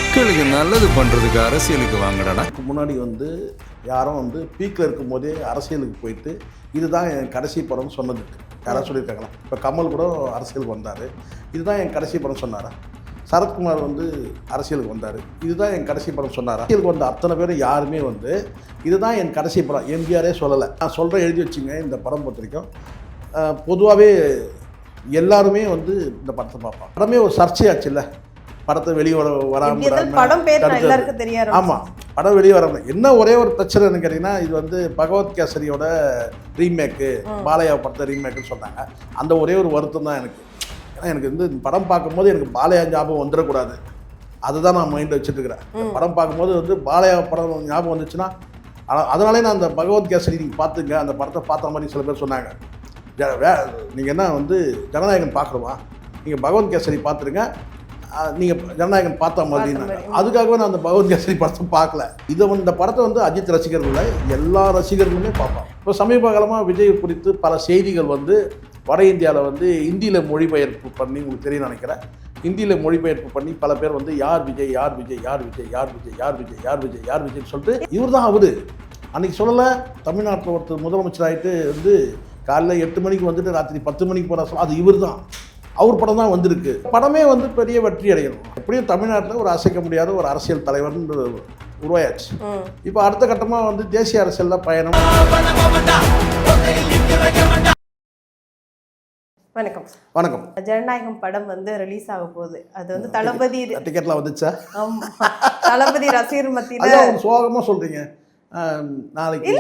மக்களுக்கு நல்லது பண்ணுறதுக்கு அரசியலுக்கு வாங்கடா. முன்னாடி வந்து யாரும் வந்து பீக்கில் இருக்கும் போதே அரசியலுக்கு போயிட்டு இதுதான் என் கடைசி படம்னு சொன்னது யாராவது சொல்லியிருக்காங்களா? இப்போ கமல் கூட அரசியலுக்கு வந்தார், இதுதான் என் கடைசி படம் சொன்னாரா? சரத்குமார் வந்து அரசியலுக்கு வந்தார், இதுதான் என் கடைசி படம் சொன்னாரா? அரசியலுக்கு வந்த அத்தனை பேர் யாருமே வந்து இதுதான் என் கடைசி படம் எம்ஜிஆரே சொல்லலை. நான் சொல்கிறேன், எழுதி வச்சுங்க. இந்த படம் பொறுத்த வரைக்கும் பொதுவாகவே எல்லாருமே வந்து இந்த படத்தை பார்ப்பான். படமே ஒரு சர்ச்சையாச்சுல்ல, படத்தை வெளியே எல்லாருக்கும் தெரியாது. ஆமாம், படம் வெளியே வர என்ன ஒரே ஒரு பிரச்சனைன்னு கேட்டிங்கன்னா, இது வந்து பகவத் கேசரியோட ரீமேக்கு, பாலையா படத்தை ரீமேக்குன்னு சொன்னாங்க. அந்த ஒரே ஒரு வருத்தம் தான் எனக்கு. ஏன்னா எனக்கு வந்து படம் பார்க்கும்போது எனக்கு பாலையா ஞாபகம் வந்துடக்கூடாது, அதுதான் நான் மைண்டில் வச்சுட்டுருக்கிறேன். படம் பார்க்கும்போது வந்து பாலையா படம் ஞாபகம் வந்துச்சுன்னா அதனாலே நான் அந்த பகவத் கேசரி நீங்கள் பார்த்துங்க, அந்த படத்தை பார்த்த மாதிரி சில பேர் சொன்னாங்க. நீங்கள் என்ன வந்து ஜனநாயகன் பார்க்குறோமா, நீங்கள் பகவத் கேசரி பார்த்துருங்க, நீங்கள் ஜனநாயகன் பார்த்த மாதிரினாங்க. அதுக்காகவே நான் அந்த பகவத் கேசரி படத்தை பார்க்கல. இந்த படத்தை வந்து அஜித் ரசிகர்கள் எல்லா ரசிகர்களுமே பார்ப்பாங்க. இப்போ சமீப காலமாக விஜய் குறித்து பல செய்திகள் வந்து வட இந்தியாவில் வந்து ஹிந்தியில் மொழிபெயர்ப்பு பண்ணி, உங்களுக்கு தெரியும் நினைக்கிறேன், ஹிந்தியில் மொழிபெயர்ப்பு பண்ணி பல பேர் வந்து யார் விஜய் யார் விஜய் யார் விஜய் யார் விஜய் யார் விஜய் யார் விஜய் யார் விஜய்ன்னு சொல்லிட்டு இவர் தான் அவர் அன்றைக்கி சொல்லலை. தமிழ்நாட்டில் ஒருத்தர் முதலமைச்சர் ஆகிட்டு வந்து காலையில் 8 மணிக்கு வந்துட்டு ராத்திரி 10 மணிக்கு போகிற சொல்ல, அது இவர் தான், அவர் படம் தான் வந்திருக்கு. படமே வந்து பெரிய வெற்றி அடையணும். எப்படியும் தமிழ்நாட்டில் ஒரு அசைக்க முடியாத ஒரு அரசியல் தலைவர்னு உருவாயாச்சு. இப்போ அடுத்த கட்டமாக வந்து தேசிய அரசியலில் பயணம். வணக்கம். வணக்கம். ஜனநாயகம் படம் வந்து ரிலீஸ் ஆக போகுது. அது வந்து தளபதி டிக்கெட்லாம் வந்துச்சா? தளபதி ரசிகர் மத்தியில சோகமாக சொல்றீங்க. நாளைக்கு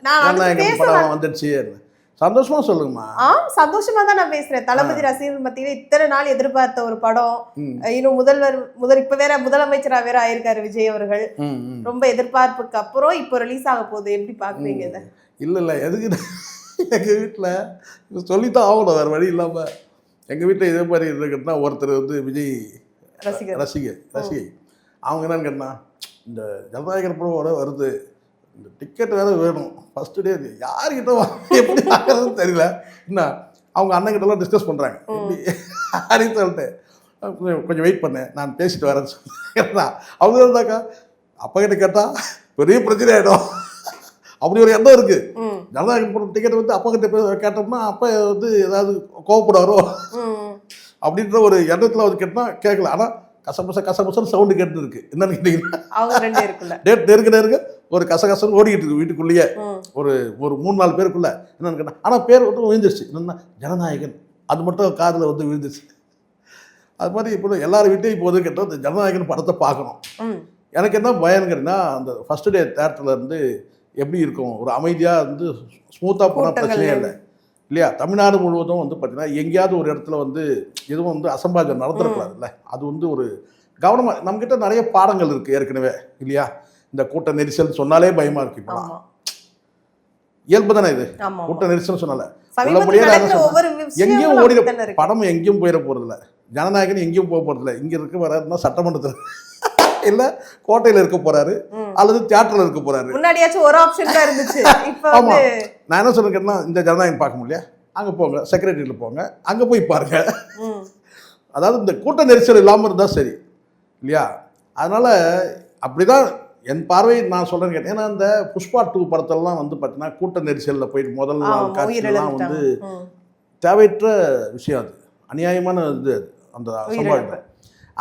ஜனநாயகம் படம் வந்துடுச்சு, சந்தோஷமா சொல்லுங்கம்மா. சந்தோஷமா தான் நான் பேசுறேன். தளபதி ரசிகர் மத்தியில இத்தனை நாள் எதிர்பார்த்த ஒரு படம், இன்னும் இப்ப வேற முதலமைச்சரா வேற ஆயிருக்காரு விஜய் அவர்கள். ரொம்ப எதிர்பார்ப்புக்கு அப்புறம் இப்போ ரிலீஸ் ஆக போகுது. எப்படி பாக்குறீங்க இதை? இல்ல எதுக்கு எங்க வீட்டில் சொல்லித்தான் ஆகணும், வேறு வழி இல்லாமல். எங்கள் வீட்டில் இதே மாதிரி இருக்குன்னா ஒருத்தர் வந்து விஜய் ரசிகை அவங்க என்னன்னு கேட்டால், இந்த ஜனநாயகர் படம் வருது, இந்த டிக்கெட் வேறு வேணும், ஃபஸ்ட்டு டே யார்கிட்ட எப்படி வாங்குறதுன்னு தெரியல. என்ன அவங்க அண்ணங்கிட்டலாம் டிஸ்கஸ் பண்ணுறாங்க அப்படின்னு சொல்லிட்டு கொஞ்சம் வெயிட் பண்ணேன், நான் பேசிட்டு வரேன்னு சொன்னேன். அவங்க இருந்தாக்கா அப்பா கிட்ட கேட்டால் பெரிய பிரச்சனை ஆகிடும், அப்படி ஒரு எண்ணம் இருக்குது. ஜனநாயகம் போன டிக்கெட் வந்து அப்பா கிட்ட கேட்டோம்னா அப்பா வந்து ஏதாவது கோவப்படுவாரோ அப்படின்ற ஒரு எண்ணத்தில் வந்து கேட்டால் கேட்கல. ஆனால் கசபசன்னு சவுண்டு கேட்டு இருக்கு. என்னன்னு கேட்டீங்கன்னா, டேட் நெருக்க ஒரு கசகசன்னு ஓடிக்கிட்டு இருக்கு வீட்டுக்குள்ளேயே, ஒரு 3-4 பேருக்குள்ள. என்னன்னு கேட்டால், ஆனால் பேர் வந்து விழுந்துருச்சு, என்னன்னா ஜனநாயகன், அது மட்டும் காதில் வந்து விழுந்துருச்சு. அது மாதிரி இப்போ எல்லாரும் வீட்டையும் இப்போ வந்து கேட்டால் இந்த ஜனநாயகன் படத்தை பார்க்கணும். எனக்கு என்ன பயன்னு கேட்டிங்கன்னா, அந்த ஃபர்ஸ்ட் டே தேட்டரில் இருந்து எப்படி இருக்கும், ஒரு அமைதியாக வந்து ஸ்மூத்தாக போனால் பிரச்சனையே இல்லை இல்லையா? தமிழ்நாடு முழுவதும் வந்து பார்த்திங்கன்னா எங்கேயாவது ஒரு இடத்துல வந்து எதுவும் வந்து அசம்பாவிதம் நடந்துடக்கூடாதுல்ல, அது வந்து ஒரு கவனமாக. நம்மக்கிட்ட நிறைய பாடங்கள் இருக்குது ஏற்கனவே இல்லையா? இந்த கூட்ட நெரிசல் சொன்னாலே பயமாக இருக்குது. இப்போலாம் இயல்பு தானே இது, கூட்ட நெரிசல் சொன்னால எங்கேயும் ஓடிட, படம் எங்கேயும் போயிட போகிறதில்ல, ஜனநாயகன் எங்கேயும் போக போகிறதில்ல. இங்கே இருக்க வராருன்னா சட்டமன்றத்தில் இல்ல கோட்டையில இருக்க போறாரு அல்லது தியேட்டர்ல இருக்க போறாரு. முன்னாடியாச்சும் ஒரு ஆப்ஷன் தான் இருந்துச்சு. ஆமா, நான் என்ன சொல்றேன்னா, இந்த ஜனநாயகம் பார்க்க முடியல, அங்க போங்க, செக்ரட்டரியில போங்க, அங்க போய் பாருங்க. அதாவது இந்த கூட்ட நெரிசல் இல்லாமல் இருந்தால் சரி இல்லையா? அதனால அப்படிதான் என் பார்வை நான் சொல்றேன்னு கேட்டேன். ஏன்னா இந்த புஷ்பா 2 படத்தெல்லாம் வந்து பார்த்தீங்கன்னா கூட்ட நெரிசலில் போயிட்டு முதல் நாள் காட்சியெல்லாம் வந்து தேவையற்ற விஷயம், அது அநியாயமான இது, அந்த சம்பவம்.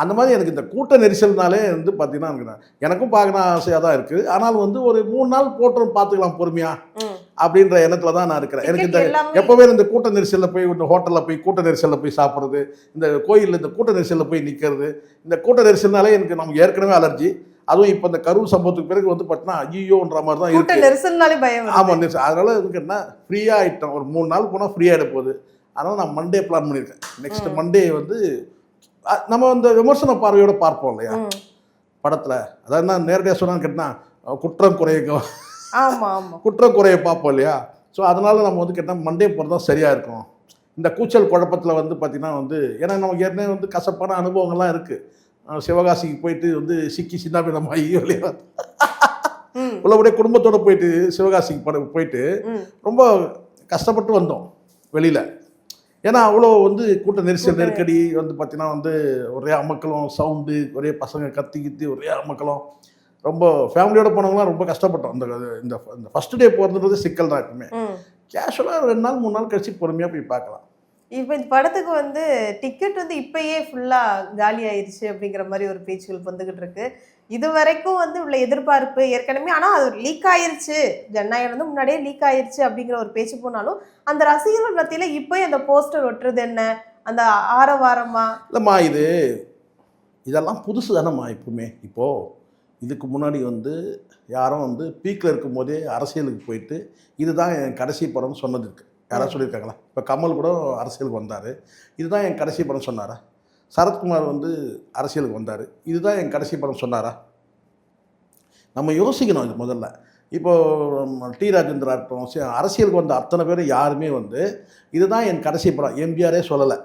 அந்த மாதிரி எனக்கு இந்த கூட்ட நெரிசல்னாலே வந்து பார்த்தீங்கன்னா எனக்கும் பார்க்கணும் ஆசையாக தான் இருக்குது. ஆனால் வந்து ஒரு 3 நாள் போட்டு பார்த்துக்கலாம் பொறுமையா அப்படின்ற எண்ணத்தில் தான் நான் இருக்கிறேன். எனக்கு இந்த எப்போவே இந்த கூட்ட நெரிசலில் போய் இந்த ஹோட்டலில் போய் கூட்ட நெரிசலில் போய் சாப்பிட்றது, இந்த கோயிலில் இந்த கூட்ட நெரிசலில் போய் நிற்கிறது, இந்த கூட்ட நெரிசல்னாலே எனக்கு நமக்கு ஏற்கனவே அலர்ஜி. அதுவும் இப்போ இந்த கரூர் சம்பவத்துக்கு பிறகு வந்து பார்த்தீங்கன்னா ஐயோன்ற மாதிரி தான் இருக்குது. ஆமாம், அதனால எனக்கு என்ன ஃப்ரீயாக ஆகிட்டோம், ஒரு 3 நாள் போனால் ஃப்ரீயாகிட போகுது. அதனால் நான் மண்டே பிளான் பண்ணியிருக்கேன். நெக்ஸ்ட் மண்டே வந்து நம்ம இந்த விமர்சன பார்வையோட பார்ப்போம் இல்லையா படத்தில். அதாவது நான் நேரடியாக சொன்னான்னு கேட்டால் குற்றம் குறைய பார்ப்போம் இல்லையா? ஸோ அதனால நம்ம வந்து கேட்டால் மண்டே போகிறது தான் சரியாக இருக்கும். இந்த கூச்சல் குழப்பத்தில் வந்து பார்த்திங்கன்னா வந்து, ஏன்னா நமக்கு ஏற்கனவே வந்து கசப்பான அனுபவங்கள்லாம் இருக்குது. சிவகாசிக்கு போயிட்டு வந்து சிக்கி சின்னாபின்னமாகி வெளியே உள்ளபடியே குடும்பத்தோடு போயிட்டு சிவகாசிக்கு போயிட்டு ரொம்ப கஷ்டப்பட்டு வந்தோம் வெளியில். ஏன்னா அவ்வளோ வந்து கூட்ட நெரிசல் நெருக்கடி வந்து பார்த்தீங்கன்னா வந்து ஒரே அமக்கலம் சவுண்டு, ஒரே பசங்க கத்தி கித்தி ஒரே அமக்கலம். ரொம்ப ஃபேமிலியோட போனவங்களாம் ரொம்ப கஷ்டப்பட்டோம். இந்த இந்த ஃபர்ஸ்ட் டே போகிறதுன்றது சிக்கல் தான் எப்பவுமே. கேஷுவலாக 2 நாள் 3 நாள் கழிச்சு பொறுமையாக போய் பார்க்கலாம். இப்போ இந்த படத்துக்கு வந்து டிக்கெட் வந்து இப்பயே ஃபுல்லா காலி ஆயிருச்சு அப்படிங்கிற மாதிரி ஒரு பேச்சுகள் வந்துகிட்டு இருக்கு. இது வரைக்கும் வந்து உள்ள எதிர்பார்ப்பு ஏற்கனவே, ஆனால் அது லீக் ஆயிருச்சு, ஜனநாயகம் வந்து முன்னாடியே லீக் ஆயிருச்சு அப்படிங்கிற ஒரு பேச்சு போனாலும் அந்த ரசிகர்கள் மத்தியில் இப்போ அந்த போஸ்டர் ஒட்டுறது என்ன, அந்த ஆரவாரமா? இல்லைம்மா, இதெல்லாம் புதுசு தானேம்மா. இப்போவுமே இப்போது இதுக்கு முன்னாடி வந்து யாரும் வந்து பீக்கில் இருக்கும் போதே அரசியலுக்கு போயிட்டு இதுதான் என் கடைசி படம்னு சொன்னது இருக்குது. யாராவது சொல்லியிருக்காங்களா? இப்போ கமல் கூட அரசியலுக்கு வந்தார், இதுதான் என் கடைசி படம் சொன்னாரா? சரத்குமார் வந்து அரசியலுக்கு வந்தார், இதுதான் என் கடைசி படம் சொன்னாரா? நம்ம யோசிக்கணும் இது முதல்ல. இப்போது டி ராஜேந்திரா இருக்கட்டும், அரசியலுக்கு வந்த அத்தனை பேர் யாருமே வந்து இதுதான் என் கடைசி படம். எம்ஜிஆரே சொல்லலை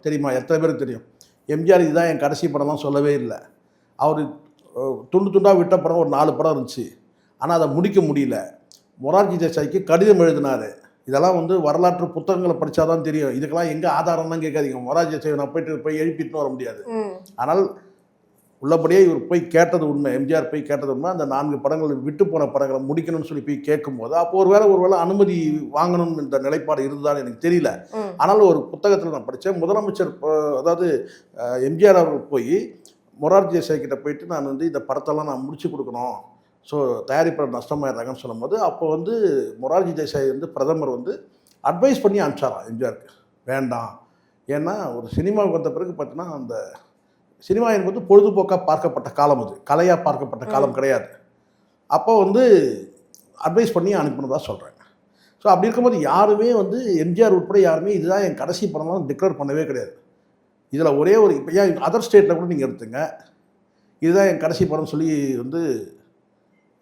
தெரியுமா? எத்தனை பேருக்கு தெரியும்? எம்ஜிஆர் இதுதான் என் கடைசி படம்லாம் சொல்லவே இல்லை. அவர் துண்டு துண்டாக விட்ட படம் ஒரு 4 படம் இருந்துச்சு, ஆனால் அதை முடிக்க முடியல. மொரார்ஜி தேசாய்க்கு கடிதம் எழுதினார். இதெல்லாம் வந்து வரலாற்று புத்தகங்களை படித்தா தான் தெரியும். இதுக்கெல்லாம் எங்கே ஆதாரம்லாம் கேட்காதீங்க. மொரார்ஜி தேசாய் நான் போய் எழுப்பிட்டு வர முடியாது. ஆனால் உள்ளபடியே இவர் போய் கேட்டது உண்மை, எம்ஜிஆர் போய் கேட்டது உண்மை. அந்த 4 படங்கள் விட்டு போன படங்களை முடிக்கணும்னு சொல்லி போய் கேட்கும்போது அப்போ ஒருவேளை அனுமதி வாங்கணும் என்ற நிலைப்பாடு இருந்ததான்னு எனக்கு தெரியல. ஆனாலும் ஒரு புத்தகத்தில் நான் படித்தேன், முதலமைச்சர் அதாவது எம்ஜிஆர் அவர்கள் போய் மொரார்ஜி தேசாய் கிட்ட போயிட்டு நான் வந்து இந்த படத்தெல்லாம் நான் முடிச்சு கொடுக்கணும், ஸோ தயாரிப்பாளர் நஷ்டமாயிடுறாங்கன்னு சொல்லும்போது அப்போ வந்து மொரார்ஜி தேசாய் வந்து பிரதமர் வந்து அட்வைஸ் பண்ணி அனுப்பிச்சாராம் எம்ஜிஆருக்கு, வேண்டாம். ஏன்னா ஒரு சினிமாவுக்கு வந்த பிறகு பார்த்தீங்கன்னா அந்த சினிமா என்பது பொழுதுபோக்காக பார்க்கப்பட்ட காலம், அது கலையாக பார்க்கப்பட்ட காலம் கிடையாது. அப்போ வந்து அட்வைஸ் பண்ணி அனுப்பினதாக சொல்கிறாங்க. ஸோ அப்படி இருக்கும்போது யாருமே வந்து எம்ஜிஆர் உட்பட யாருமே இதுதான் என் கடைசி படம்லாம் டிக்ளேர் பண்ணவே கிடையாது. இதில் ஒரே ஒரு இப்போ ஏன் அதர் ஸ்டேட்டில் கூட நீங்கள் எடுத்துங்க, இதுதான் என் கடைசி படம் சொல்லி வந்து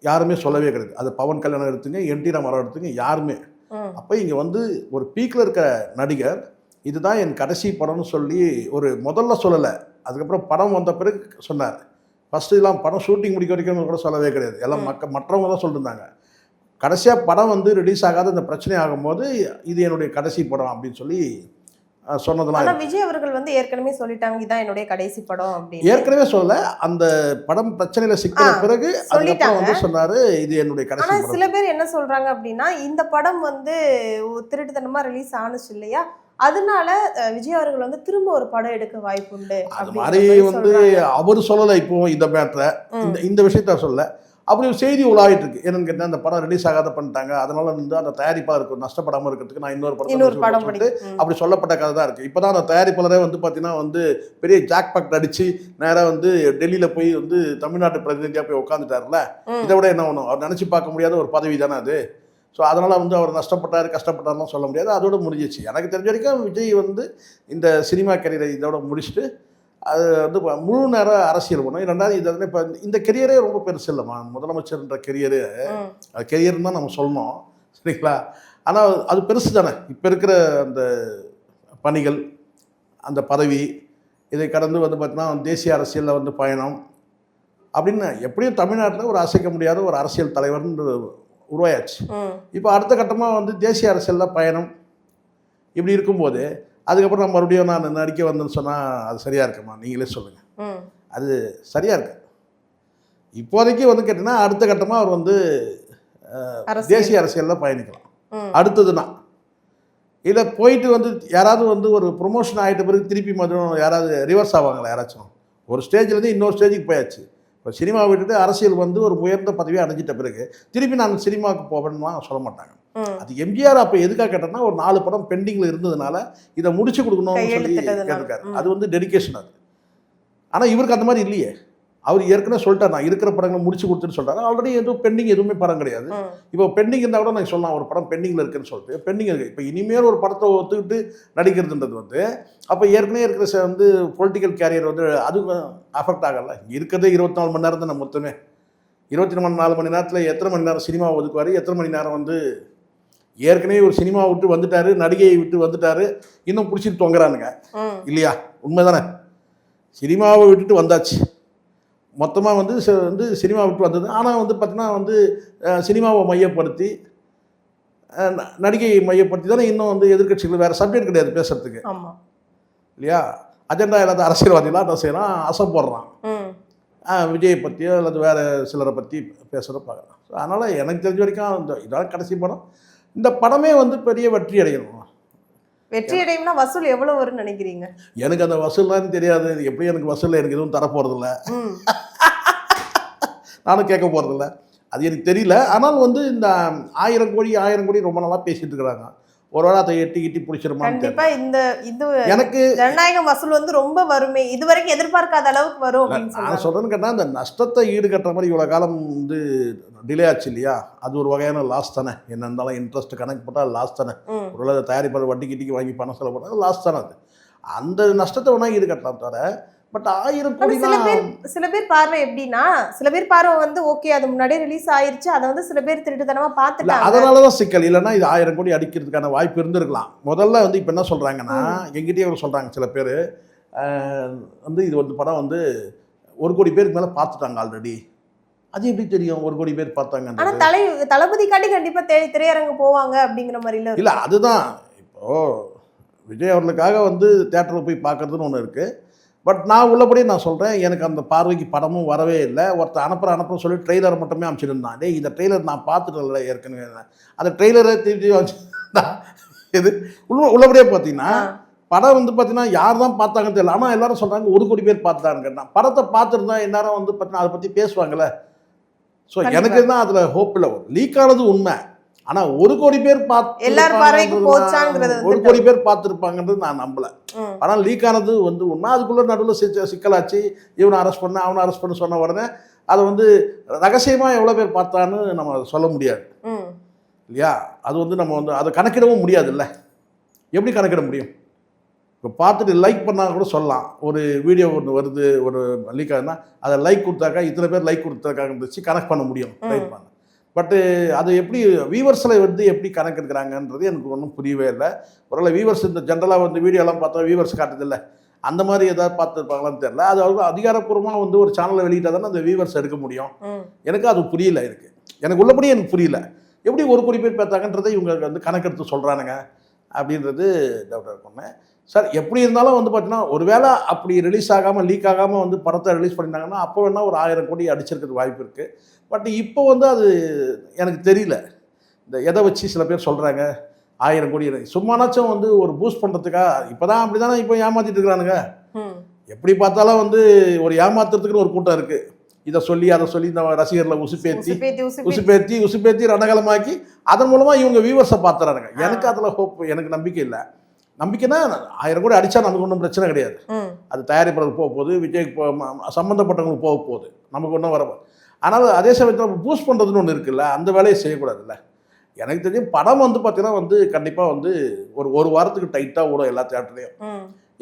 யாருமே சொல்லவே கிடையாது. அது பவன் கல்யாணம் எடுத்துங்க, என்டி ராமாராவ் எடுத்துங்க, யாருமே. அப்போ இங்கே வந்து ஒரு பீக்கில் இருக்க நடிகர் இதுதான் என் கடைசி படம்னு சொல்லி ஒரு முதல்ல சொல்லலை, அதுக்கப்புறம் படம் வந்த பிறகு சொன்னார். ஃபஸ்ட்டு எல்லாம் படம் ஷூட்டிங் முடிக்க வரைக்கும் கூட சொல்லவே கிடையாது. எல்லாம் மற்றவங்க தான் சொல்லியிருந்தாங்க. கடைசியாக படம் வந்து ரிலீஸ் ஆகாத இந்த பிரச்சனை ஆகும்போது இது என்னுடைய கடைசி படம் அப்படின்னு சொல்லி சொன்னதெல்லாம். விஜய் அவர்கள் வந்து ஏற்கனவே சொல்லிட்டாங்க இதான் என்னுடைய கடைசி படம் அப்படின்னு. ஏற்கனவே சொல்ல, அந்த படம் பிரச்சனையில சிக்கின பிறகு அதுக்கப்புறம் வந்து சொன்னாரு இது என்னுடைய கடைசி படம். சில பேர் என்ன சொல்றாங்க அப்படின்னா இந்த படம் வந்து திருட்டுத்தனமா ரிலீஸ் ஆனுச்சு இல்லையா, அதனால விஜய் அவர்கள் வந்து திரும்ப ஒரு படம் எடுக்க வாய்ப்பு உண்டு. அது மாதிரி வந்து அவர் சொல்லலை. இப்போ இந்த மேட்டரை இந்த விஷயத்த சொல்ல அப்படி ஒரு செய்தி உலாயிட்டு இருக்கு. என்னன்னு கேட்டால் அந்த படம் ரிலீஸ் ஆகாத பண்ணிட்டாங்க, அதனால வந்து அந்த தயாரிப்பாளருக்கு நஷ்டப்படாமல் இருக்கிறதுக்கு நான் இன்னொரு படம் சொல்லிட்டு அப்படி சொல்லப்பட்ட கதை தான் இருக்குது. இப்போ தான் அந்த தயாரிப்பாளரே வந்து பார்த்தீங்கன்னா வந்து பெரிய ஜாக் பாக்ட் அடித்து நேராக வந்து டெல்லியில் போய் வந்து தமிழ்நாட்டு பிரதிநிதியாக போய் உட்காந்துட்டார்ல. இதை விட என்ன ஒன்றும் அவர் நினச்சி பார்க்க முடியாத ஒரு பதவி தானே அது. ஸோ அதனால் வந்து அவர் நஷ்டப்பட்டார் கஷ்டப்பட்டார்லாம் சொல்ல முடியாது. அதோட முடிஞ்சிச்சு. எனக்கு தெரிஞ்ச வரைக்கும் விஜய் வந்து இந்த சினிமா கரியரை இதோட முடிச்சுட்டு அது வந்து முழு நேரம் அரசியல் பண்ணும். 2வது இது இப்போ இந்த கெரியரே ரொம்ப பெருசு இல்லைம்மா. முதலமைச்சர்ன்ற கெரியரு அது கெரியர்னு தான் நம்ம சொல்லணும், சரிங்களா? ஆனால் அது பெருசு தானே. இப்போ இருக்கிற அந்த பணிகள், அந்த பதவி, இதை கடந்து வந்து பார்த்தீங்கன்னா தேசிய அரசியலில் வந்து பயணம் அப்படின்னு எப்படியும் தமிழ்நாட்டில் ஒரு அசைக்க முடியாத ஒரு அரசியல் தலைவர்னு உருவாயாச்சு. இப்போ அடுத்த கட்டமாக வந்து தேசிய அரசியலில் பயணம் இப்படி இருக்கும்போது அதுக்கப்புறம் நான் மறுபடியும் நான் நடிக்க வந்தேன்னு சொன்னால் அது சரியாக இருக்குமா? நீங்களே சொல்லுங்கள். அது சரியாக இருக்கு. இப்போதைக்கு வந்து கேட்டிங்கன்னா அடுத்த கட்டமாக அவர் வந்து தேசிய அரசியலில் பயணிக்கலாம். அடுத்ததுன்னா இதை போயிட்டு வந்து யாராவது வந்து ஒரு ப்ரொமோஷன் ஆகிட்ட பிறகு திருப்பி மறுபடியும் யாராவது ரிவர்ஸ் ஆவாங்களா? யாராச்சும் ஒரு ஸ்டேஜ்லேருந்து இன்னொரு ஸ்டேஜுக்கு போயாச்சு. இப்போ சினிமாவை விட்டுட்டு அரசியல் வந்து ஒரு உயர்ந்த பதவியை அடைஞ்சிட்ட பிறகு திருப்பி நான் சினிமாவுக்கு போவேன்னு சொல்ல மாட்டாங்க. அது எம்ஜிஆர் அப்போ எதுக்காக கேட்டோம்னா ஒரு 4 படம் பெண்டிங்கில் இருந்ததுனால இதை முடிச்சு கொடுக்கணும்னு சொல்லி கேட்டிருக்காரு. அது வந்து டெடிக்கேஷன் அது. ஆனால் இவருக்கு அந்த மாதிரி இல்லையே. அவர் ஏற்கனவே சொல்லிட்டார் நான் இருக்கிற படங்களை முடிச்சு கொடுத்துன்னு சொல்கிறாரு. ஆல்ரெடி எதுவும் பெண்டிங் எதுவுமே படம் கிடையாது. இப்போ பெண்டிங் இருந்தால் கூட நான் சொல்லலாம் ஒரு படம் பெண்டிங்கில் இருக்குன்னு சொல்லிட்டு பெண்டிங் இருக்குது. இப்போ இனிமேல் ஒரு படத்தை ஒத்துக்கிட்டு நடிக்கிறதுன்றது வந்து அப்போ ஏற்கனவே இருக்கிற வந்து பொலிட்டிக்கல் கேரியர் வந்து அதுவும் அஃபெக்ட் ஆகலை. இருக்கிறதே 24 மணி நேரம் தான் நம்ம மொத்தமே. 24 மணி நேரத்தில் எத்தனை மணி நேரம் சினிமா ஒதுக்குவார், எத்தனை மணி நேரம் வந்து ஏற்கனவே ஒரு சினிமா விட்டு வந்துட்டாரு, நடிகையை விட்டு வந்துட்டாரு, இன்னும் பிடிச்சிட்டு தொங்குறானுங்க இல்லையா? உண்மைதானே? சினிமாவை விட்டுட்டு வந்தாச்சு மொத்தமாக வந்து சினிமா விட்டு வந்தது. ஆனால் வந்து பார்த்தீங்கன்னா வந்து சினிமாவை மையப்படுத்தி நடிகை மையப்படுத்தி தானே இன்னும் வந்து எதிர்க்கட்சிகள் வேறு சப்ஜெக்ட் கிடையாது பேசுறதுக்கு ஆமா இல்லையா. அஜெண்டா இல்லாத அரசியல்வாதிகளாக என்ன செய்யறான், அசை போடுறான். விஜயை பற்றியோ அல்லது வேறு சிலரை பற்றி பேசுகிற பார்க்கலாம். ஸோ அதனால் எனக்கு தெரிஞ்ச வரைக்கும் இந்த இதான் கடைசி படம். இந்த படமே வந்து பெரிய வெற்றி அடையணும். வெற்றி அடையும்னா வசூல் எவ்வளவு வரும்னு நினைக்கிறீங்க? எனக்கு அந்த வசூல்லாம் தெரியாது. எப்படி எனக்கு வசூலில் எனக்கு எதுவும் தரப்போகிறதில்ல, நானும் கேட்க போகிறதில்ல, அது எனக்கு தெரியல. ஆனால் வந்து இந்த 1000 கோடி ரொம்ப நாளாக பேசிட்டு இருக்கிறாங்க. ஒரு வேளை அதை எட்டி கிட்டி பிடிச்சிருமா? கண்டிப்பா இந்த இது எனக்கு ஜனநாயகம் வசூல் வந்து ரொம்ப வருமே, இதுவரைக்கும் எதிர்பார்க்காத அளவுக்கு வரும் அப்படின்னு நான் சொல்றாங்க. சொல்றேன்னு கேட்டால் இந்த நஷ்டத்தை ஈடுகட்டுற மாதிரி இவ்வளோ காலம் வந்து டிலே ஆச்சு இல்லையா, அது ஒரு வகையான லாஸ் தானே. என்ன இருந்தாலும் இன்ட்ரெஸ்ட் கணக்கு போட்டால் லாஸ் தானே. ஒரு வேளை தயாரிப்பாளர் வட்டி கிட்டிக்கு வாங்கி பணம் செலவு போட்டால் லாஸ் தானே. அது அந்த நஷ்டத்தை வேணா ஈடுகட்டலாம் தவிர, பட் 1000 கோடி சில பேர் பார்வை எப்படின்னா, சில பேர் பார்வை வந்து ஓகே அது முன்னாடியே ரிலீஸ் ஆயிருச்சு, அதை வந்து சில பேர் திருட்டுத்தனமா பார்த்துட்டாங்க. அதனாலதான் சிக்கல். இல்லைன்னா இது 1000 கோடி அடிக்கிறதுக்கான வாய்ப்பு இருந்திருக்கலாம். முதல்ல வந்து இப்போ என்ன சொல்றாங்கன்னா, எங்கிட்டே சொல்றாங்க சில பேர் வந்து இது வந்து படம் வந்து 1 கோடி பேருக்கு மேல பார்த்துட்டாங்க ஆல்ரெடி. அது எப்படி தெரியும் 1 கோடி பேர் பார்த்தாங்க? ஆனா தளபதி காட்டி கண்டிப்பா திரையரங்கு போவாங்க அப்படிங்கிற மாதிரி இல்ல. அதுதான் இப்போ விஜய் அவர்களுக்காக வந்து தியேட்டரில் போய் பார்க்கறதுன்னு ஒன்று இருக்கு. பட் நான் உள்ளபடி நான் சொல்கிறேன், எனக்கு அந்த பார்வைக்கு படமும் வரவே இல்லை. ஒருத்தர் அனுப்புற சொல்லி ட்ரெய்லரை மட்டுமே அமைச்சிருந்தான். டே இந்த ட்ரெய்லர் நான் பார்த்துட்டு ஏற்கனவே அந்த ட்ரெய்லரை திருப்பி இது உள்ளபடியே பார்த்தீங்கன்னா படம் வந்து பார்த்தீங்கன்னா யார் தான் பார்த்தாங்கன்னு தெரியல. ஆனால் எல்லாரும் சொல்கிறாங்க 1 கோடி பேர் பார்த்தாங்கன்னு கேட்டான். படத்தை பார்த்துருந்தா எல்லாரும் வந்து பார்த்தீங்கன்னா அதை பற்றி பேசுவாங்கள்ல. ஸோ எனக்கு தான் அதில் ஹோப் இல்லை. லீக் ஆனது உண்மை. ஆனால் 1 கோடி பேர் எல்லார் பார்வைக்கு போச்சாங்கிறது 1 கோடி பேர் பார்த்துருப்பாங்கன்றது நான் நம்பலை. ஆனால் லீக் ஆனது வந்து உண்மை. அதுக்குள்ளே நடுவில் சிக்கலாச்சு. இவனை அரெஸ்ட் பண்ண அவனை அரெஸ்ட் பண்ண சொன்ன உடனே அதை வந்து ரகசியமாக எவ்வளோ பேர் பார்த்தான்னு நம்ம சொல்ல முடியாது இல்லையா. அது வந்து நம்ம வந்து அதை கணக்கிடவும் முடியாது. இல்லை எப்படி கணக்கிட முடியும்? இப்போ பார்த்துட்டு லைக் பண்ணால் கூட சொல்லலாம். ஒரு வீடியோ ஒன்று வருது, ஒரு லீக் ஆகுதுன்னா அதை லைக் கொடுத்தாக்கா இத்தனை பேர் லைக் கொடுத்தாக்காக இருந்துச்சு கனெக்ட் பண்ண முடியும். லைக் பண்ண. பட்டு அது எப்படி வியூவர்ஸில் வந்து எப்படி கணக்கு எடுக்கிறாங்கன்றது எனக்கு ஒன்றும் புரியவே இல்லை. ஒருவேளை வியூவர்ஸ் இந்த ஜென்ரலாக வந்து வீடியோலாம் பார்த்தா வியூவர்ஸ் காட்டுதில்லை, அந்த மாதிரி ஏதாவது பார்த்துருப்பாங்களான்னு தெரியல. அது அவங்க அதிகாரப்பூர்வமாக வந்து ஒரு சேனலில் வெளியிட்டால் தானே அந்த வியூவர்ஸ் எடுக்க முடியும். எனக்கு அது புரியல. எனக்கு உள்ளபடி எனக்கு புரியல. எப்படி 1 கோடி பேர் பார்த்தாங்கன்றதை இவங்க வந்து கணக்கெடுத்து சொல்கிறானுங்க அப்படின்றது டவுட்டாக இருக்குமே. சார் எப்படி இருந்தாலும் வந்து பார்த்தீங்கன்னா ஒருவேளை அப்படி ரிலீஸ் ஆகாமல் லீக் ஆகாமல் வந்து படத்தை ரிலீஸ் பண்ணிட்டாங்கன்னா அப்போ வேணால் ஒரு 1000 கோடி அடிச்சிருக்கிறது வாய்ப்பு இருக்குது. பட் இப்போ வந்து அது எனக்கு தெரியல. இந்த எதை வச்சு சில பேர் சொல்கிறாங்க 1000 கோடி சும்மானாச்சும் வந்து ஒரு பூஸ்ட் பண்ணுறதுக்காக இப்போ தான் அப்படி தானே இப்போ ஏமாற்றிட்டு இருக்கிறானுங்க. எப்படி பார்த்தாலும் வந்து ஒரு ஏமாத்துறதுக்குன்னு ஒரு கூட்டம் இருக்குது. இதை சொல்லி அதை சொல்லி இந்த ரசிகர்களை உசுப்பேத்தி ரணகலமாக்கி அதன் மூலமாக இவங்க வியூவர்ஸை பார்த்துறானுங்க. எனக்கு அதில் ஹோப், எனக்கு நம்பிக்கை இல்லை. நம்பிக்கைன்னா 1000 கோடி அடித்தா நமக்கு ஒன்றும் பிரச்சனை கிடையாது. அது தயாரிப்பாளருக்கு போக போகுது, விஜய்க்கு சம்மந்தப்பட்டவங்களுக்கு போக போகுது, நமக்கு ஒன்றும் வர. ஆனால் அதே சமயத்தில் பூஸ்ட் பண்ணுறதுன்னு ஒன்று இருக்குல்ல, அந்த வேலையை செய்யக்கூடாதுல்ல. எனக்கு தெரிஞ்சு படம் வந்து பார்த்தீங்கன்னா வந்து கண்டிப்பாக வந்து ஒரு வாரத்துக்கு டைட்டாக ஓடும் எல்லா தியேட்டர்லையும்.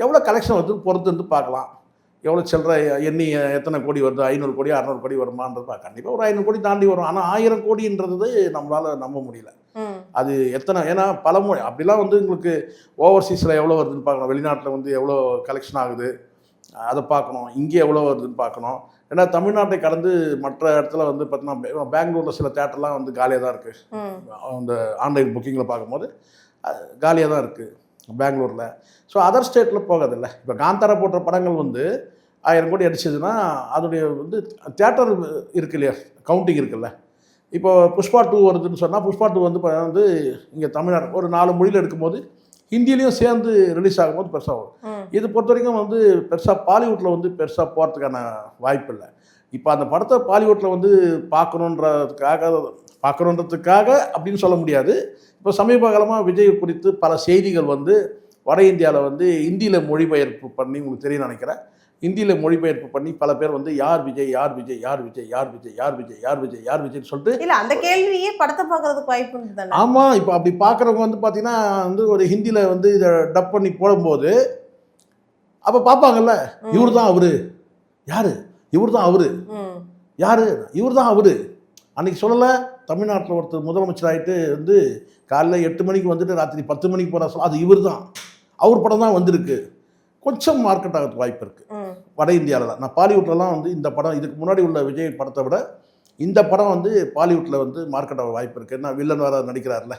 எவ்வளோ கலெக்ஷன் வந்து பொறுத்து வந்து பார்க்கலாம். எவ்வளோ சில்லற எண்ணி எத்தனை கோடி வருது, 500 கோடி 600 கோடி வருமானது கண்டிப்பாக ஒரு 500 கோடி தாண்டி வரும். ஆனால் 1000 கோடின்றது நம்மளால் நம்ப முடியல. அது எத்தனை, ஏன்னா பல மொழி அப்படிலாம் வந்து உங்களுக்கு ஓவர்சீஸில் எவ்வளோ வருதுன்னு பார்க்கணும், வெளிநாட்டில் வந்து எவ்வளோ கலெக்ஷன் ஆகுது அதை பார்க்கணும், இங்கே எவ்வளோ வருதுன்னு பார்க்கணும். ஏன்னா தமிழ்நாட்டை கடந்து மற்ற இடத்துல வந்து பார்த்தீங்கன்னா பெங்களூரில் சில தேட்டர்லாம் வந்து காலியாக தான் இருக்குது. அந்த ஆன்லைன் புக்கிங்கில் பார்க்கும்போது காலியாக தான் இருக்குது பெங்களூரில். ஸோ அதர் ஸ்டேட்டில் போகாதில்ல. இப்போ காந்தாரா போட்ட படங்கள் வந்து 1000 கோடி அடிச்சதுன்னா அதோடைய வந்து தியேட்டர் இருக்கு இல்லையா, கவுண்டிங் இருக்குல்ல. இப்போ புஷ்பா 2 வருதுன்னு சொன்னால் புஷ்பா 2 வந்து இங்கே தமிழ்நாடு ஒரு 4 மொழியில் எடுக்கும்போது ஹிந்திலையும் சேர்ந்து ரிலீஸ் ஆகும்போது பெருசாக வரும். இது பொறுத்த வரைக்கும் வந்து பெருசாக பாலிவுட்டில் வந்து பெருசாக போகிறதுக்கான வாய்ப்பு இல்லை. இப்போ அந்த படத்தை பாலிவுட்டில் வந்து பார்க்கணுன்றதுக்காக அப்படின்னு சொல்ல முடியாது. இப்போ சமீப காலமாக விஜய் குறித்து பல செய்திகள் வந்து வட இந்தியாவில் வந்து ஹிந்தியில் மொழிபெயர்ப்பு பண்ணி, உங்களுக்கு தெரியும் நினைக்கிறேன், ஹிந்தியில் மொழிபெயர்ப்பு பண்ணி பல பேர் வந்து யார் விஜய் யார் விஜய் யார் விஜய் யார் விஜய் யார் விஜய் யார் விஜய் யார் விஜய்னு சொல்லிட்டு இல்லை அந்த கேள்வியே படத்தை பார்க்கறதுக்கு வாய்ப்பு உண்டு. ஆமாம். இப்போ அப்படி பார்க்குறவங்க வந்து பார்த்தீங்கன்னா வந்து ஒரு ஹிந்தியில் வந்து இதை டப் பண்ணி போடும்போது அப்போ பார்ப்பாங்கல்ல, இவர் தான் அவரு, யார் இவர் தான் அவரு, யார் இவர் தான் அவரு. அன்றைக்கி சொல்லலை தமிழ்நாட்டில் ஒருத்தர் முதலமைச்சர் ஆகிட்டு வந்து காலைல 8 மணிக்கு வந்துட்டு ராத்திரி 10 மணிக்கு போகிற சொல்ல அது இவர் தான், அவர் படம் தான் வந்திருக்கு. கொஞ்சம் மார்க்கெட் ஆகிறதுக்கு வாய்ப்பு இருக்குது வட இந்தியாவில். நான் பாலிவுட்லலாம் வந்து இந்த படம் இதுக்கு முன்னாடி உள்ள விஜய் படத்தை விட இந்த படம் வந்து பாலிவுட்டில் வந்து மார்க்கெட் ஆக வாய்ப்பு இருக்குது. ஏன்னா வில்லன் வேறு நடிக்கிறார்ல,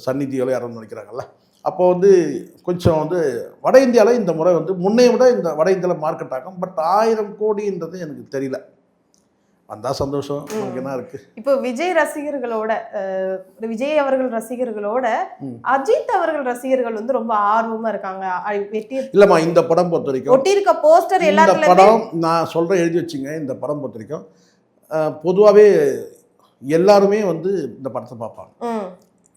சன்னி தியோல யாரும் நடிக்கிறாங்கல்ல. அப்போ வந்து கொஞ்சம் வந்து வட இந்தியாவில் இந்த முறை வந்து முன்னைய விட இந்த வட இந்தியாவில் மார்க்கெட் ஆகும். பட் 1000 கோடின்றது எனக்கு தெரியல. வந்தால் சந்தோஷம், நமக்கு என்ன இருக்கு. இப்போ விஜய் ரசிகர்களோட விஜய் அவர்கள் ரசிகர்களோட அஜித் அவர்கள் ரசிகர்கள் வந்து ரொம்ப ஆர்வமா இருக்காங்க. இல்லம்மா, இந்த படம் பொறுத்த வரைக்கும் ஒட்டியிருக்க போஸ்டர் இந்த படம் நான் சொல்கிறேன், எழுதி வச்சுங்க. இந்த படம் பொறுத்த வரைக்கும் பொதுவாகவே எல்லாருமே வந்து இந்த படத்தை பார்ப்பாங்க.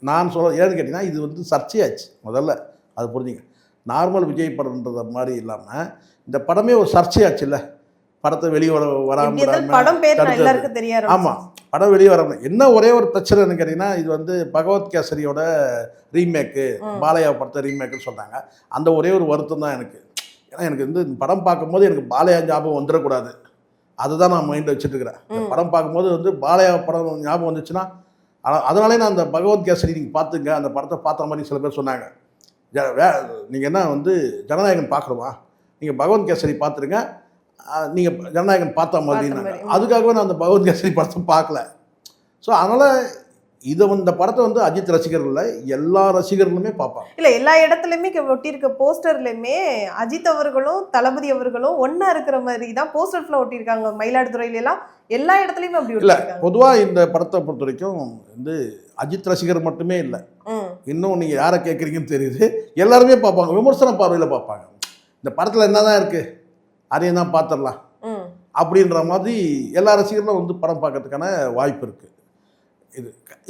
நான் சொல்ல ஏன்னு கேட்டிங்கன்னா, இது வந்து சர்ச்சையாச்சு முதல்ல, அது புரிஞ்சுங்க. நார்மல் விஜய் படம்ன்றத மாதிரி இல்லாமல் இந்த படமே ஒரு சர்ச்சையாச்சு இல்லை. படத்தை வெளியே வராமல் ஆமாம், படம் வெளியே வராமல் என்ன ஒரே ஒரு பிரச்சனைன்னு கேட்டிங்கன்னா, இது வந்து பகவத் கேசரியோட ரீமேக்கு, பாலையா படத்தை ரீமேக்குன்னு சொல்கிறாங்க. அந்த ஒரே ஒரு வருத்தம் தான் எனக்கு. ஏன்னா எனக்கு வந்து படம் பார்க்கும்போது எனக்கு பாலையா ஞாபகம் வந்துடக்கூடாது, அதுதான் நான் மைண்டில் வச்சுட்டுருக்கிறேன். படம் பார்க்கும்போது வந்து பாலையா படம் ஞாபகம் வந்துச்சுன்னா, அதனாலே நான் அந்த பகவத் கேசரி நீங்கள் பார்த்துங்க, அந்த படத்தை பார்த்த மாதிரி சில பேர் சொன்னாங்க. நீங்கள் என்ன வந்து ஜனநாயகன் பார்க்குறோமா, நீங்கள் பகவத் கேசரி பார்த்துருங்க, நீங்கள் ஜனநாயகன் பார்த்த மாதிரினாங்க. அதுக்காகவே நான் அந்த பகவத் கேசரி படத்தை பார்க்கல. ஸோ அதனால் இந்த படத்தை வந்து அஜித் ரசிகர்கள் எல்லா ரசிகர்களுமே பார்ப்பாங்க. இல்லை, எல்லா இடத்துலையுமே ஒட்டியிருக்க போஸ்டர்லையுமே அஜித் அவர்களும் தளபதி அவர்களும் ஒன்றா இருக்கிற மாதிரி தான் போஸ்டர்ஸ்லாம் ஒட்டியிருக்காங்க. மயிலாடுதுறையிலாம் எல்லா இடத்துலையுமே அப்படி இல்லை. பொதுவாக இந்த படத்தை பொறுத்த வரைக்கும் வந்து அஜித் ரசிகர் மட்டுமே இல்லை, இன்னும் நீங்கள் யாரை கேட்குறீங்கன்னு தெரியுது, எல்லாருமே பார்ப்பாங்க, விமர்சன பார்வையில் பார்ப்பாங்க. இந்த படத்தில் என்ன தான் இருக்குது, அதையும் தான் பார்த்துடலாம் அப்படின்ற மாதிரி எல்லா ரசிகர்களும் வந்து படம் பார்க்கறதுக்கான வாய்ப்பு இருக்குது.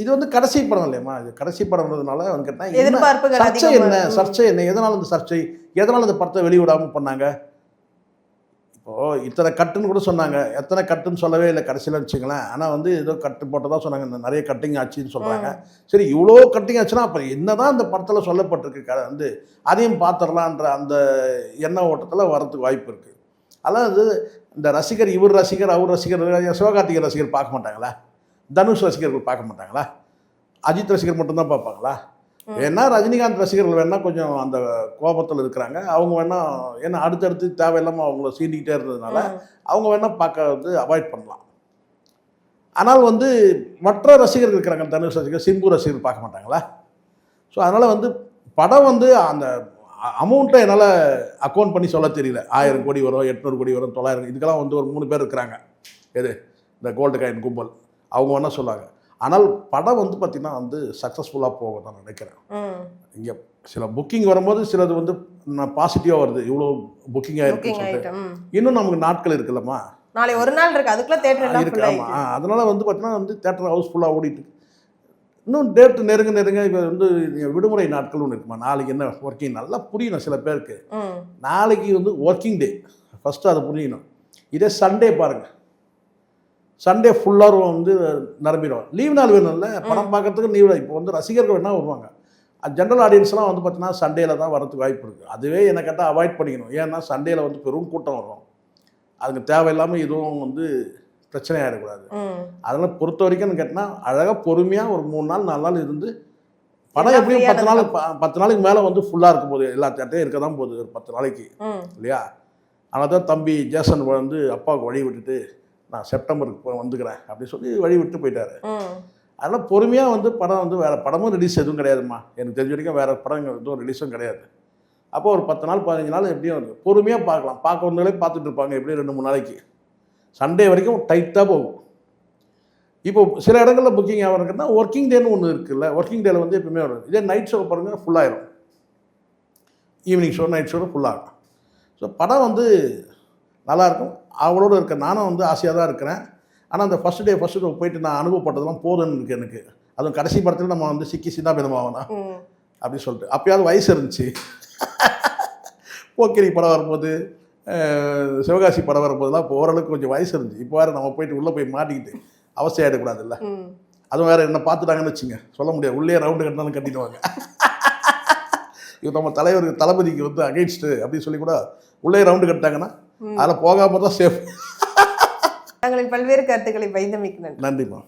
இது வந்து கடைசி படம் இல்லையம்மா, இது கடைசி படம்ன்றதுனால வந்து கேட்டால் சர்ச்சை என்ன, சர்ச்சை என்ன, எதனால் இந்த சர்ச்சை, எதனால் இந்த படத்தை வெளியிடாமல் பண்ணாங்க. இப்போது இத்தனை கட்டுன்னு கூட சொன்னாங்க, எத்தனை கட்டுன்னு சொல்லவே இல்லை கடைசியில் வச்சுங்களேன். ஆனால் வந்து ஏதோ கட்டு போட்டதாக சொன்னாங்க, நிறைய கட்டிங் ஆச்சுன்னு சொல்கிறாங்க. சரி, இவ்வளோ கட்டிங் ஆச்சுன்னா அப்போ என்ன தான் இந்த படத்தில் சொல்லப்பட்டிருக்கு வந்து அதையும் பார்த்துடலான்ற அந்த எண்ண ஓட்டத்தில் வரதுக்கு வாய்ப்பு இருக்குது. அதாவது இந்த ரசிகர், இவர் ரசிகர், அவர் ரசிகர், சிவகார்த்திகேயன் ரசிகர் பார்க்க மாட்டாங்களா, தனுஷ் ரசிகர்கள் பார்க்க மாட்டாங்களா, அஜித் ரசிகர் மட்டும்தான் பார்ப்பாங்களா? ஏன்னா ரஜினிகாந்த் ரசிகர்கள் வேணால் கொஞ்சம் அந்த கோபத்தில் இருக்கிறாங்க, அவங்க வேணால் ஏன்னா அடுத்தடுத்து தேவையில்லாமல் அவங்கள சீண்டிக்கிட்டே இருந்ததுனால அவங்க வேணால் பார்க்க வந்து அவாய்ட் பண்ணலாம். ஆனால் வந்து மற்ற ரசிகர்கள் இருக்கிறாங்க, தனுஷ் ரசிகர், சிம்பு ரசிகர்கள் பார்க்க மாட்டாங்களா? ஸோ அதனால் வந்து படம் வந்து அந்த அமௌண்ட்டை என்னால் அக்கௌண்ட் பண்ணி சொல்ல தெரியல. 1000 கோடி வரும், 800 கோடி வரும், 900, இதுக்கெல்லாம் வந்து ஒரு 3 பேர் இருக்கிறாங்க. எது இந்த கோல்டு காயின் கும்பல், அவங்க வேணால் சொல்லுவாங்க. ஆனால் படம் வந்து பார்த்திங்கன்னா வந்து சக்ஸஸ்ஃபுல்லாக போகும் தான் நினைக்கிறேன். இங்கே சில புக்கிங் வரும்போது சிலது வந்து பாசிட்டிவாக வருது, இவ்வளோ புக்கிங் ஆகிருக்குன்னு சொல்லிட்டு. இன்னும் நமக்கு நாட்கள் இருக்குல்லம்மா, நாளை ஒரு நாள் இருக்குது, அதுக்குள்ளே தேட்டர் இருக்கு. ஆமாம், அதனால் வந்து பார்த்தீங்கன்னா வந்து தேட்டர் ஹவுஸ்ஃபுல்லாக ஓடிட்டு இன்னும் டேட்டு நெருங்க இப்போ வந்து விடுமுறை நாட்கள் ஒன்று இருக்குமா. நாளைக்கு என்ன ஒர்க்கிங் நல்லா புரியணும் சில பேருக்கு. நாளைக்கு வந்து ஒர்க்கிங் டே, ஃபஸ்ட்டு அதை புரியணும். இதே சண்டே பாருங்கள், சண்டே ஃபுல்லாக வந்து நிரம்பிடும். லீவ் நாள் வேணும்ல படம் பார்க்கறதுக்கு, லீவ். இப்போ வந்து ரசிகர்கள் வேணால் வருவாங்க, ஜென்ரல் ஆடியன்ஸ்லாம் வந்து பார்த்தீங்கன்னா சண்டேல தான் வரதுக்கு வாய்ப்பு இருக்குது. அதுவே என்ன கேட்டால் அவாய்ட் பண்ணிக்கணும். ஏன்னா சண்டேல வந்து பெரும் கூட்டம் வரும், அதுக்கு தேவையில்லாமல் எதுவும் வந்து பிரச்சனை ஆகிடக்கூடாது. அதெல்லாம் பொறுத்த வரைக்கும் கேட்டால் அழகாக பொறுமையாக ஒரு 3 நாள் 4 நாள் இருந்து படம் எப்படியும் 10 நாளைக்கு மேலே வந்து ஃபுல்லாக இருக்கும் போது எல்லா தேட்டையும் இருக்க தான் போகுது ஒரு 10 நாளைக்கு இல்லையா. ஆனால் தான் தம்பி ஜேசன் வந்து அப்பாவுக்கு வழி விட்டுட்டு நான் செப்டம்பருக்கு வந்துக்கிறேன் அப்படின்னு சொல்லி வழி விட்டு போயிட்டாரு. அதனால் பொறுமையாக வந்து படம் வந்து வேறு படமும் ரிலீஸ் எதுவும் கிடையாதுமா, எனக்கு தெரிஞ்ச வரைக்கும் வேறு படம் எதுவும் ரிலீஸும் கிடையாது. அப்போ ஒரு 10 நாள் 15 நாள் எப்படியும் வந்து பொறுமையாக பார்க்கலாம். பார்க்க வந்தாலே பார்த்துட்டு இருப்பாங்க, எப்படியும் 2-3 நாளைக்கு. சண்டே வரைக்கும் டைட்டாக போகும். இப்போ சில இடங்களில் புக்கிங் ஆகும் இருக்குன்னா ஒர்க்கிங் டேன்னு ஒன்று இருக்குல்ல, ஒர்க்கிங் டேயில் வந்து எப்பவுமே வரும். இதே நைட் ஷோ பாருங்கள் ஃபுல்லாகிடும், ஈவினிங் ஷோ நைட் ஷோவில் ஃபுல்லாகும். ஸோ படம் வந்து நல்லாயிருக்கும். அவளோடு இருக்க நானும் வந்து ஆசையாக தான் இருக்கிறேன். ஆனால் அந்த ஃபஸ்ட் டே போயிட்டு நான் அனுபவப்பட்டதெல்லாம் போதுன்னு இருக்குது எனக்கு. அதுவும் கடைசி படத்தில் நம்ம வந்து சிக்கி சின்னாபிதமாகணும் அப்படின்னு சொல்லிட்டு. அப்போயாவது வயசு இருந்துச்சு. போக்கிரி படம் வரும்போது, சிவகாசி படம் வரும்போதெல்லாம் இப்போ ஓரளவுக்கு கொஞ்சம் வயசு இருந்துச்சு. இப்போ வேறு நம்ம போயிட்டு உள்ளே போய் மாட்டிக்கிட்டு அவசியமாகிடக்கூடாதுல்ல. அதுவும் வேறு என்ன பார்த்துட்டாங்கன்னு வச்சுங்க, சொல்ல முடியாது. உள்ளே ரவுண்டு கட்டினாலும் கட்டிடுவாங்க. இப்போ நம்ம தலைவர் தளபதிக்கு வந்து அகைன்ஸ்ட்டு அப்படின்னு சொல்லி கூட உள்ளே ரவுண்டு கட்டாங்கன்னா அதில் போகாமல் தான் சேஃப். தங்களின் பல்வேறு கருத்துக்களை வைந்தமைக்கு நன்றி. நன்றிம்மா.